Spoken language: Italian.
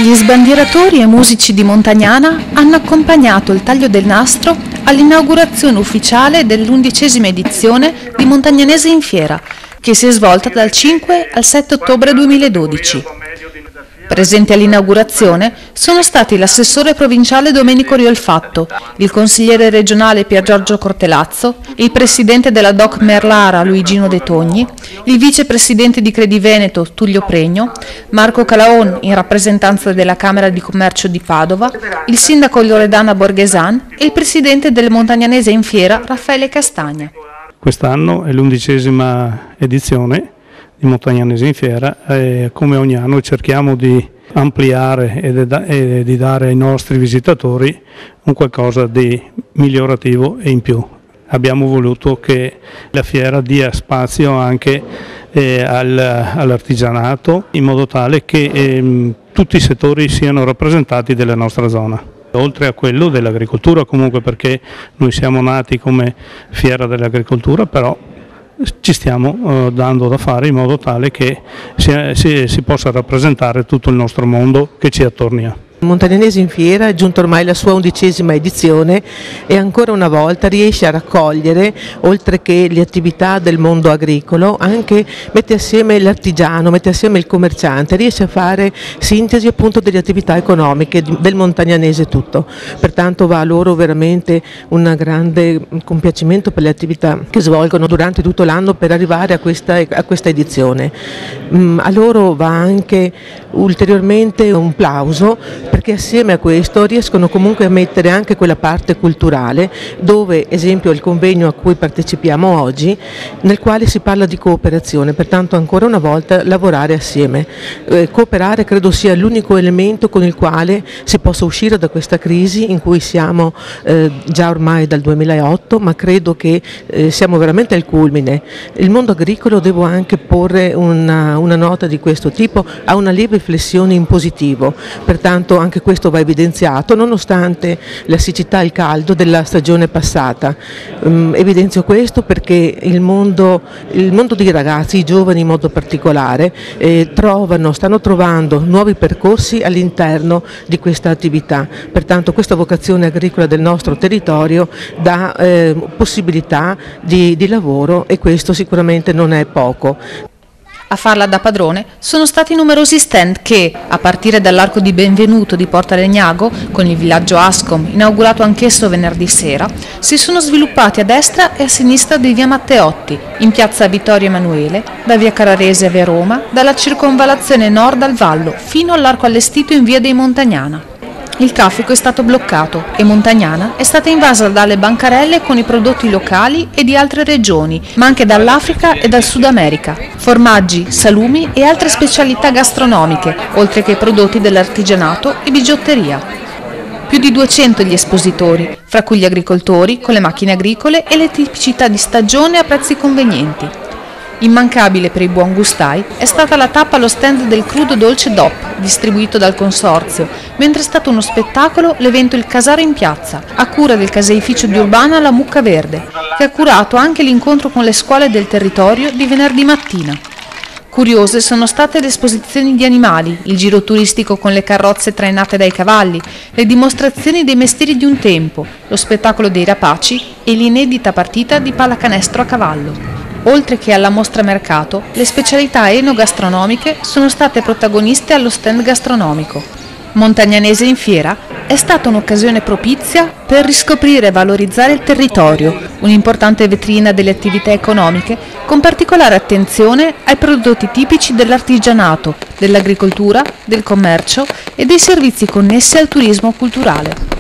Gli sbandieratori e musici di Montagnana hanno accompagnato il taglio del nastro all'inaugurazione ufficiale dell'11ª edizione di Montagnanese in Fiera, che si è svolta dal 5 al 7 ottobre 2012. Presenti all'inaugurazione sono stati l'assessore provinciale Domenico Riolfatto, il consigliere regionale Pier Giorgio Cortelazzo, il presidente della DOC Merlara Luigino De Togni, il vicepresidente di Credi Veneto Tullio Pregno, Marco Calaon in rappresentanza della Camera di Commercio di Padova, il sindaco Loredana Borghesan e il presidente del Montagnanese in Fiera Raffaele Castagna. Quest'anno è l'11ª edizione di Montagnanese in Fiera e come ogni anno cerchiamo di ampliare e di dare ai nostri visitatori un qualcosa di migliorativo e in più. Abbiamo voluto che la fiera dia spazio anche all'artigianato in modo tale che tutti i settori siano rappresentati della nostra zona. Oltre a quello dell'agricoltura comunque, perché noi siamo nati come fiera dell'agricoltura, però ci stiamo dando da fare in modo tale che si possa rappresentare tutto il nostro mondo che ci attornia. Montagnanese in Fiera è giunta ormai la sua 11ª edizione e ancora una volta riesce a raccogliere, oltre che le attività del mondo agricolo, anche mette assieme l'artigiano, mette assieme il commerciante, riesce a fare sintesi appunto delle attività economiche del montagnanese tutto. Pertanto va a loro veramente un grande compiacimento per le attività che svolgono durante tutto l'anno per arrivare a questa edizione. A loro va anche ulteriormente un plauso, perché assieme a questo riescono comunque a mettere anche quella parte culturale, dove esempio il convegno a cui partecipiamo oggi, nel quale si parla di cooperazione, pertanto ancora una volta lavorare assieme. Cooperare credo sia l'unico elemento con il quale si possa uscire da questa crisi in cui siamo già ormai dal 2008, ma credo che siamo veramente al culmine. Il mondo agricolo, devo anche porre una nota di questo tipo, ha una lieve flessione in positivo, pertanto anche questo va evidenziato nonostante la siccità e il caldo della stagione passata. Evidenzio questo perché il mondo dei ragazzi, i giovani in modo particolare, stanno trovando nuovi percorsi all'interno di questa attività, pertanto questa vocazione agricola del nostro territorio dà possibilità di lavoro e questo sicuramente non è poco. A farla da padrone sono stati numerosi stand che, a partire dall'Arco di Benvenuto di Porta Legnago, con il villaggio Ascom, inaugurato anch'esso venerdì sera, si sono sviluppati a destra e a sinistra di via Matteotti, in piazza Vittorio Emanuele, da via Carrarese a via Roma, dalla circonvallazione nord al Vallo, fino all'arco allestito in via dei Montagnana. Il traffico è stato bloccato e Montagnana è stata invasa dalle bancarelle con i prodotti locali e di altre regioni, ma anche dall'Africa e dal Sud America, formaggi, salumi e altre specialità gastronomiche, oltre che prodotti dell'artigianato e bigiotteria. Più di 200 gli espositori, fra cui gli agricoltori con le macchine agricole e le tipicità di stagione a prezzi convenienti. Immancabile per i buon gustai è stata la tappa allo stand del crudo dolce DOP, distribuito dal Consorzio, mentre è stato uno spettacolo l'evento Il Casaro in Piazza, a cura del caseificio di Urbana La Mucca Verde, che ha curato anche l'incontro con le scuole del territorio di venerdì mattina. Curiose sono state le esposizioni di animali, il giro turistico con le carrozze trainate dai cavalli, le dimostrazioni dei mestieri di un tempo, lo spettacolo dei rapaci e l'inedita partita di pallacanestro a cavallo. Oltre che alla mostra mercato, le specialità enogastronomiche sono state protagoniste allo stand gastronomico. Montagnanese in Fiera è stata un'occasione propizia per riscoprire e valorizzare il territorio, un'importante vetrina delle attività economiche, con particolare attenzione ai prodotti tipici dell'artigianato, dell'agricoltura, del commercio e dei servizi connessi al turismo culturale.